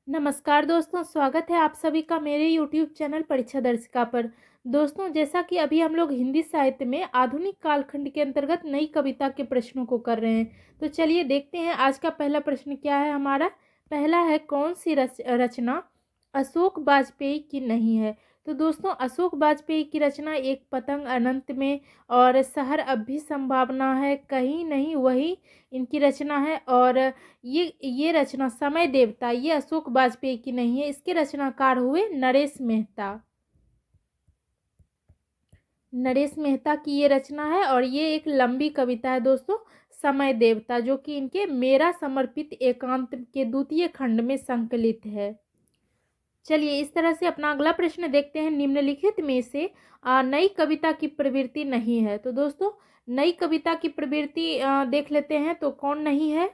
नमस्कार दोस्तों, स्वागत है आप सभी का मेरे यूट्यूब चैनल परीक्षा दर्शिका पर। दोस्तों, जैसा कि अभी हम लोग हिंदी साहित्य में आधुनिक कालखंड के अंतर्गत नई कविता के प्रश्नों को कर रहे हैं। तो चलिए देखते हैं आज का पहला प्रश्न क्या है हमारा। पहला है, कौन सी रचना अशोक वाजपेयी की नहीं है। तो दोस्तों, अशोक वाजपेयी की रचना एक पतंग अनंत में और शहर अब भी संभावना है कहीं नहीं, वही इनकी रचना है। और ये रचना समय देवता ये अशोक वाजपेयी की नहीं है, इसके रचनाकार हुए नरेश मेहता। नरेश मेहता की ये रचना है और ये एक लंबी कविता है दोस्तों, समय देवता, जो कि इनके मेरा समर्पित एकांत के द्वितीय खंड में संकलित है। चलिए इस तरह से अपना अगला प्रश्न देखते हैं। निम्नलिखित में से नई कविता की प्रवृत्ति नहीं है। तो दोस्तों, नई कविता की प्रवृत्ति देख लेते हैं तो कौन नहीं है।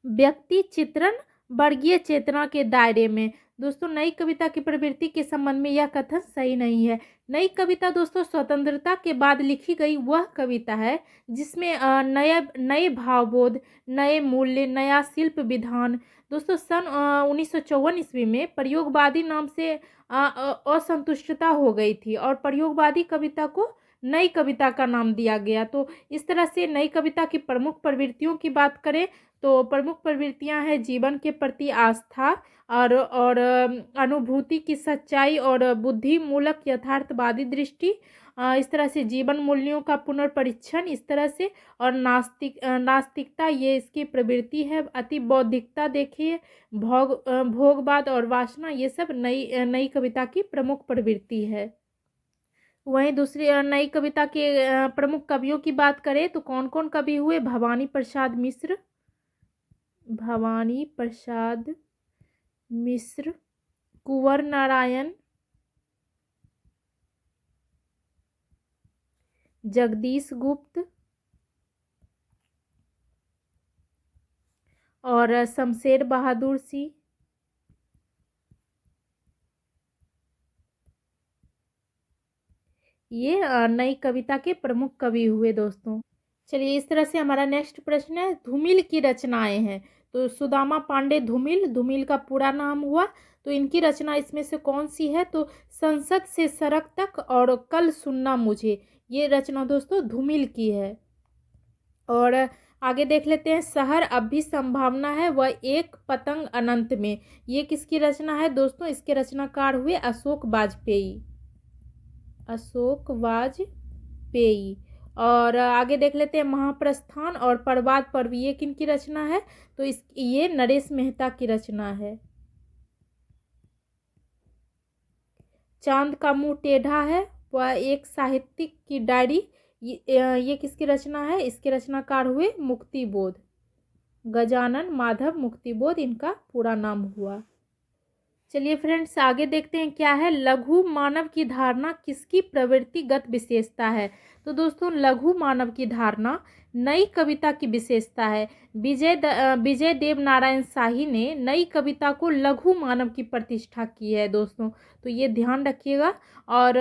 व्यक्ति चित्रण वर्गीय चेतना के दायरे में। दोस्तों, नई कविता की प्रवृत्ति के संबंध में यह कथन सही नहीं है। नई कविता दोस्तों स्वतंत्रता के बाद लिखी गई वह कविता है जिसमें नए नए भावबोध, नए मूल्य, नया शिल्प विधान। दोस्तों, सन 1954 ईस्वी में प्रयोगवादी नाम से असंतुष्टता हो गई थी और प्रयोगवादी कविता को नई कविता का नाम दिया गया। तो इस तरह से नई कविता की प्रमुख प्रवृत्तियों की बात करें तो प्रमुख प्रवृत्तियां हैं जीवन के प्रति आस्था और अनुभूति की सच्चाई और बुद्धि मूलक यथार्थवादी दृष्टि, इस तरह से जीवन मूल्यों का पुनर्परीक्षण, इस तरह से और नास्तिकता ये इसकी प्रवृत्ति है। अति बौद्धिकता देखिए, भोगवाद और वासना, ये सब नई नई कविता की प्रमुख प्रवृत्ति है। वहीं दूसरी नई कविता के प्रमुख कवियों की बात करें तो कौन कौन कवि हुए। भवानी प्रसाद मिश्र, भवानी प्रसाद मिश्र, कुंवर नारायण, जगदीश गुप्त और शमशेर बहादुर सिंह। ये नई कविता के प्रमुख कवि हुए दोस्तों। चलिए इस तरह से हमारा नेक्स्ट प्रश्न है, धूमिल की रचनाएं हैं। तो सुदामा पांडे धूमिल, धूमिल का पूरा नाम हुआ। तो इनकी रचना इसमें से कौन सी है। तो संसद से सड़क तक और कल सुनना मुझे, ये रचना दोस्तों धूमिल की है। और आगे देख लेते हैं, शहर अब भी संभावना है वह एक पतंग अनंत में, ये किसकी रचना है दोस्तों। इसके रचनाकार हुए अशोक वाजपेयी, अशोक वाजपेयी। और आगे देख लेते हैं, महाप्रस्थान और प्रवाद पर्व, ये किनकी रचना है। तो ये नरेश मेहता की रचना है। चांद का मुंह टेढ़ा है वह एक साहित्यिक की डायरी, ये किसकी रचना है। इसके रचनाकार हुए मुक्तिबोध, गजानन माधव मुक्तिबोध इनका पूरा नाम हुआ। चलिए फ्रेंड्स आगे देखते हैं क्या है। लघु मानव की धारणा किसकी प्रवृत्तिगत विशेषता है। तो दोस्तों, लघु मानव की धारणा नई कविता की विशेषता है। विजय देव नारायण शाही ने नई कविता को लघु मानव की प्रतिष्ठा की है दोस्तों, तो ये ध्यान रखिएगा। और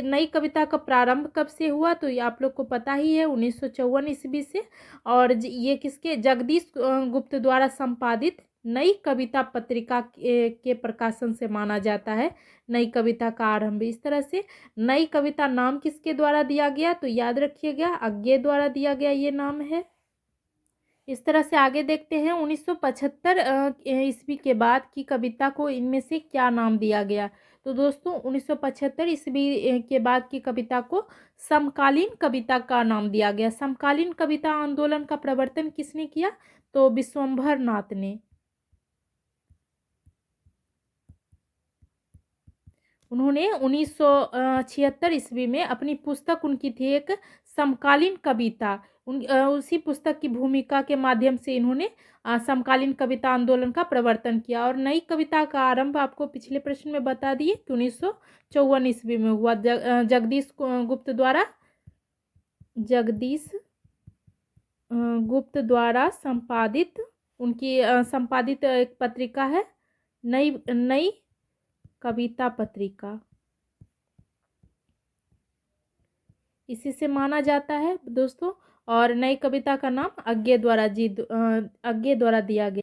नई कविता का प्रारंभ कब से हुआ तो ये आप लोग को पता ही है, 1954 ईस्वी से। और ये किसके, जगदीश गुप्त द्वारा संपादित नई कविता पत्रिका के प्रकाशन से माना जाता है नई कविता का आरंभ। इस तरह से नई कविता नाम किसके द्वारा दिया गया तो याद रखिएगा, अज्ञे द्वारा दिया गया ये नाम है। इस तरह से आगे देखते हैं, 1975 ईस्वी के बाद की कविता को इनमें से क्या नाम दिया गया। तो दोस्तों, 1975 ईस्वी के बाद की कविता को समकालीन कविता का नाम दिया गया। समकालीन कविता आंदोलन का प्रवर्तन किसने किया तो विश्वंभर नाथ ने। उन्होंने 1976 ईस्वी में अपनी पुस्तक, उनकी थी एक समकालीन कविता, उसी पुस्तक की भूमिका के माध्यम से इन्होंने समकालीन कविता आंदोलन का प्रवर्तन किया। और नई कविता का आरंभ आपको पिछले प्रश्न में बता दिए कि 1954 ईस्वी में हुआ, जगदीश गुप्त द्वारा, जगदीश गुप्त द्वारा संपादित, उनकी संपादित एक पत्रिका है नई नई कविता पत्रिका, इसी से माना जाता है दोस्तों। और नई कविता का नाम अज्ञे द्वारा दिया गया।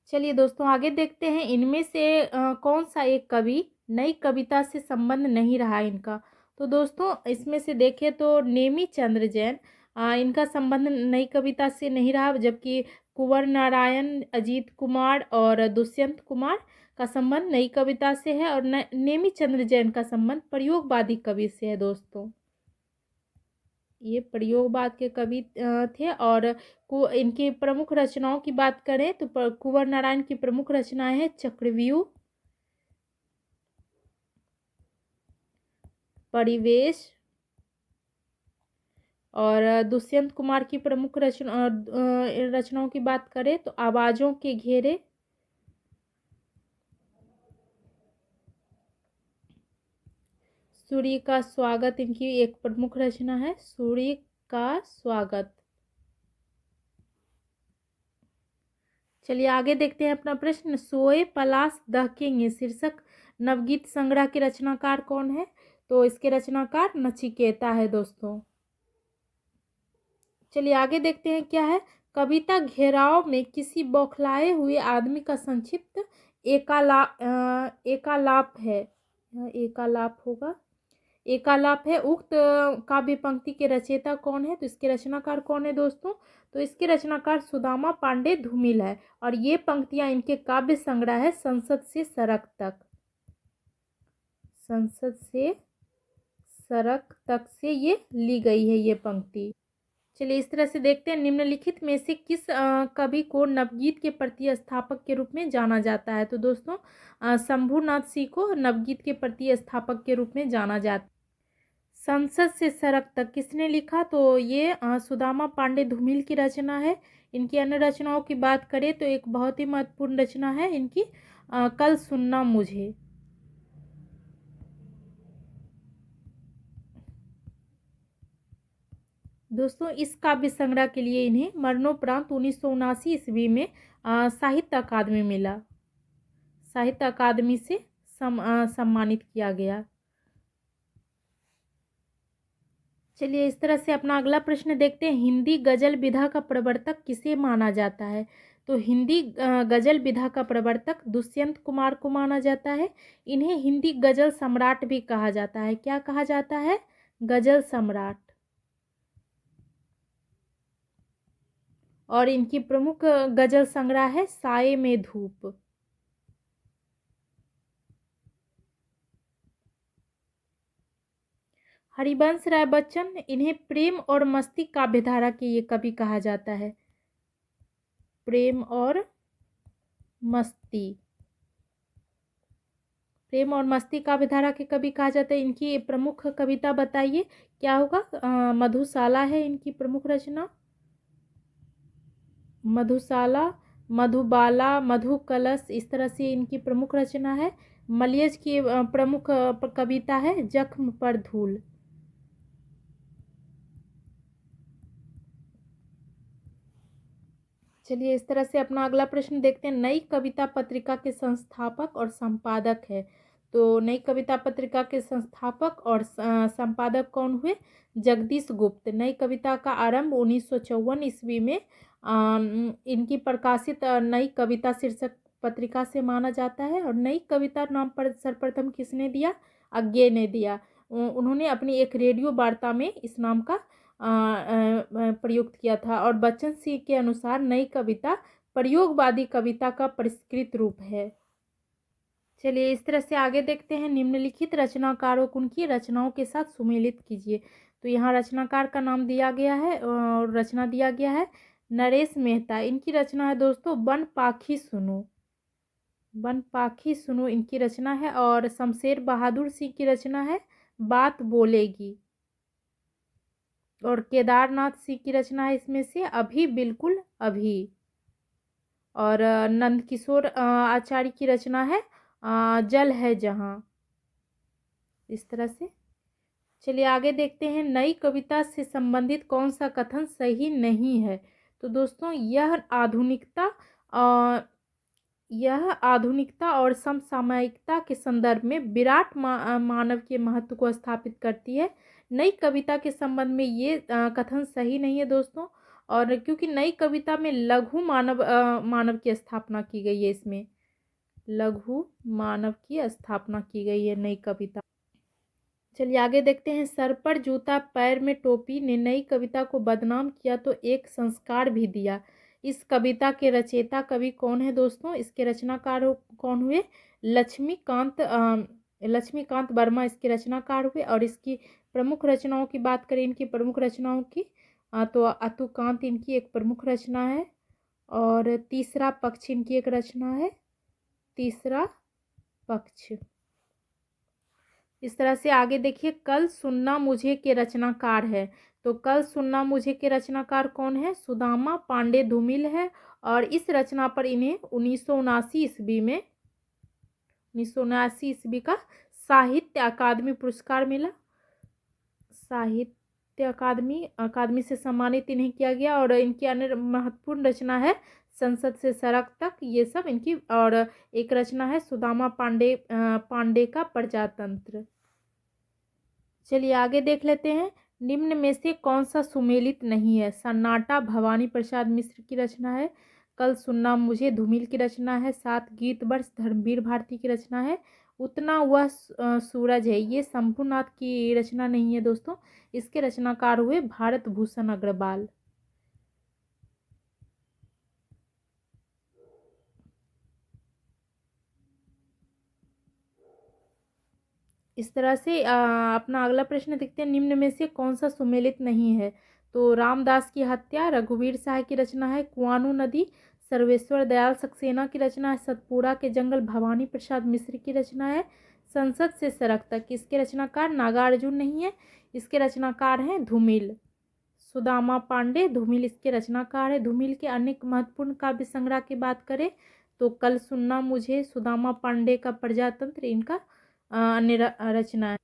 चलिए दोस्तों आगे देखते हैं, इनमें से कौन सा एक कवि नई कविता से संबंध नहीं रहा इनका। तो दोस्तों इसमें से देखें तो नेमी चंद्र जैन, इनका संबंध नई कविता से नहीं रहा, जबकि कुंवर नारायण, अजीत कुमार और दुष्यंत कुमार का संबंध नई कविता से है, और नेमी चंद्र जैन का संबंध प्रयोगवादी कवि से है दोस्तों। ये प्रयोगवाद के कवि थे। और इनकी प्रमुख रचनाओं की बात करें तो कुंवर नारायण की प्रमुख रचनाएं हैं चक्रव्यूह, परिवेश, और दुष्यंत कुमार की प्रमुख रचनाओं की बात करें तो आवाजों के घेरे, सूर्य का स्वागत इनकी एक प्रमुख रचना है, सूर्य का स्वागत। चलिए आगे देखते हैं अपना प्रश्न, सोए पलाश दहकेंगे शीर्षक नवगीत संग्रह के रचनाकार कौन है। तो इसके रचनाकार नचिकेता है दोस्तों। चलिए आगे देखते हैं क्या है, कविता घेराव में किसी बौखलाए हुए आदमी का संक्षिप्त एकालाप है, एकालाप होगा, एकालाप है। उक्त काव्य पंक्ति के रचयिता कौन है, तो इसके रचनाकार कौन है दोस्तों। तो इसके रचनाकार सुदामा पांडे धूमिल है, और ये पंक्तियां इनके काव्य संग्रह है संसद से सड़क तक, संसद से सड़क तक से ये ली गई है ये पंक्ति। चलिए इस तरह से देखते हैं, निम्नलिखित में से किस कवि को नवगीत के प्रतिस्थापक के रूप में जाना जाता है। तो दोस्तों शंभुनाथ सिंह को नवगीत के प्रतिस्थापक के रूप में जाना जाता है। संसद से सड़क तक किसने लिखा, तो ये सुदामा पांडे धूमिल की रचना है। इनकी अन्य रचनाओं की बात करें तो एक बहुत ही महत्वपूर्ण रचना है इनकी, कल सुनना मुझे। दोस्तों इस काव्य संग्रह के लिए इन्हें मरणोपरांत 1979 ईस्वी में साहित्य अकादमी मिला, साहित्य अकादमी से सम्मानित किया गया। चलिए इस तरह से अपना अगला प्रश्न देखते हैं, हिंदी गजल विधा का प्रवर्तक किसे माना जाता है। तो हिंदी गजल विधा का प्रवर्तक दुष्यंत कुमार को माना जाता है। इन्हें हिंदी गजल सम्राट भी कहा जाता है। क्या कहा जाता है, गजल सम्राट। और इनकी प्रमुख गजल संग्रह है साये में धूप। हरिवंश राय बच्चन, इन्हें प्रेम और मस्ती काव्यधारा के ये कवि कहा जाता है, प्रेम और मस्ती, प्रेम और मस्ती काव्यधारा के कवि कहा जाता है। इनकी प्रमुख कविता बताइए क्या होगा, मधुशाला है इनकी प्रमुख रचना, मधुशाला, मधुबाला, मधु कलश, इस तरह से इनकी प्रमुख रचना है। मलयज की प्रमुख कविता है जख्म पर धूल। चलिए इस तरह से अपना अगला प्रश्न देखते हैं, नई कविता पत्रिका के संस्थापक और संपादक है। तो नई कविता पत्रिका के संस्थापक और संपादक कौन हुए, जगदीश गुप्त। नई कविता का आरंभ 1954 ईस्वी में इनकी प्रकाशित नई कविता शीर्षक पत्रिका से माना जाता है। और नई कविता नाम पर सर्वप्रथम किसने दिया, अज्ञे ने दिया। उन्होंने अपनी एक रेडियो वार्ता में इस नाम का प्रयुक्त किया था। और बच्चन सिंह के अनुसार नई कविता प्रयोगवादी कविता का परिष्कृत रूप है। चलिए इस तरह से आगे देखते हैं, निम्नलिखित रचनाकारों को उनकी रचनाओं के साथ सुमेलित कीजिए। तो यहाँ रचनाकार का नाम दिया गया है और रचना दिया गया है नरेश मेहता। इनकी रचना है दोस्तों वन पाखी सुनो, वन पाखी सुनो इनकी रचना है। और शमशेर बहादुर सिंह की रचना है बात बोलेगी। और केदारनाथ सिंह की रचना है इसमें से अभी बिल्कुल अभी। और नंदकिशोर आचार्य की रचना है जल है जहाँ, इस तरह से। चलिए आगे देखते हैं, नई कविता से संबंधित कौन सा कथन सही नहीं है। तो दोस्तों यह आधुनिकता और समसामयिकता के संदर्भ में विराट मानव के महत्व को स्थापित करती है। नई कविता के संबंध में ये कथन सही नहीं है दोस्तों। और क्योंकि नई कविता में लघु मानव की स्थापना की गई है, इसमें लघु मानव की स्थापना की गई है नई कविता। चलिए आगे देखते हैं। सर पर जूता पैर में टोपी ने नई कविता को बदनाम किया तो एक संस्कार भी दिया। इस कविता के रचयिता कवि कौन है दोस्तों? इसके रचनाकार कौन हुए? लक्ष्मीकांत वर्मा इसके रचनाकार हुए। और इसकी प्रमुख रचनाओं की बात करें, इनकी प्रमुख रचनाओं की, तो अतुकांत इनकी एक प्रमुख रचना है। और तीसरा पक्ष इनकी एक रचना है, तीसरा पक्ष। इस तरह से आगे देखिए, कल सुनना मुझे के रचनाकार है। तो कल सुनना मुझे के रचनाकार कौन है? सुदामा पांडे धूमिल है। और इस रचना पर इन्हें 1979 ईस्वी का साहित्य अकादमी पुरस्कार मिला। साहित्य अकादमी से सम्मानित इन्हें किया गया। और इनकी अन्य महत्वपूर्ण रचना है संसद से सड़क तक, ये सब इनकी। और एक रचना है सुदामा पांडे का प्रजातंत्र। चलिए आगे देख लेते हैं। निम्न में से कौन सा सुमेलित नहीं है? सन्नाटा भवानी प्रसाद मिश्र की रचना है। कल सुनना मुझे धूमिल की रचना है। 7 गीत वर्ष धर्मवीर भारती की रचना है। उतना वह सूरज है, ये शंभुनाथ की रचना नहीं है दोस्तों। इसके रचनाकार हुए भारत भूषण अग्रवाल। इस तरह से अपना अगला प्रश्न देखते हैं। निम्न में से कौन सा सुमेलित नहीं है? तो रामदास की हत्या रघुवीर शाह की रचना है। कुआनो नदी सर्वेश्वर दयाल सक्सेना की रचना है। सतपुड़ा के जंगल भवानी प्रसाद मिश्र की रचना है। संसद से सड़क तक इसके रचनाकार नागार्जुन नहीं है, इसके रचनाकार हैं धूमिल। सुदामा पांडे धूमिल इसके रचनाकार है। धूमिल के अनेक महत्वपूर्ण काव्य संग्रह की बात करें तो कल सुनना मुझे, सुदामा पांडे का प्रजातंत्र इनका अन्य रचना है।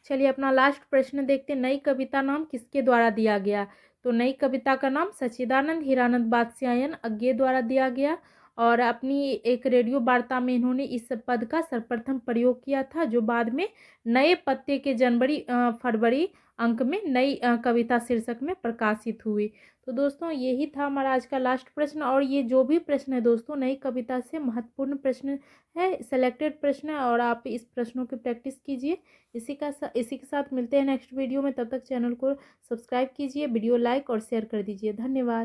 चलिए अपना लास्ट प्रश्न देखते हैं। नई कविता नाम किसके द्वारा दिया गया? तो नई कविता का नाम सच्चिदानंद हीरानंद बादशाहन अज्ञे द्वारा दिया गया। और अपनी एक रेडियो वार्ता में इन्होंने इस पद का सर्वप्रथम प्रयोग किया था, जो बाद में नए पत्ते के फरवरी अंक में नई कविता शीर्षक में प्रकाशित हुई। तो दोस्तों यही था हमारा आज का लास्ट प्रश्न। और ये जो भी प्रश्न है दोस्तों, नई कविता से महत्वपूर्ण प्रश्न है, सेलेक्टेड प्रश्न है, और आप इस प्रश्नों की प्रैक्टिस कीजिए। इसी के साथ मिलते हैं नेक्स्ट वीडियो में। तब तक चैनल को सब्सक्राइब कीजिए, वीडियो लाइक और शेयर कर दीजिए। धन्यवाद।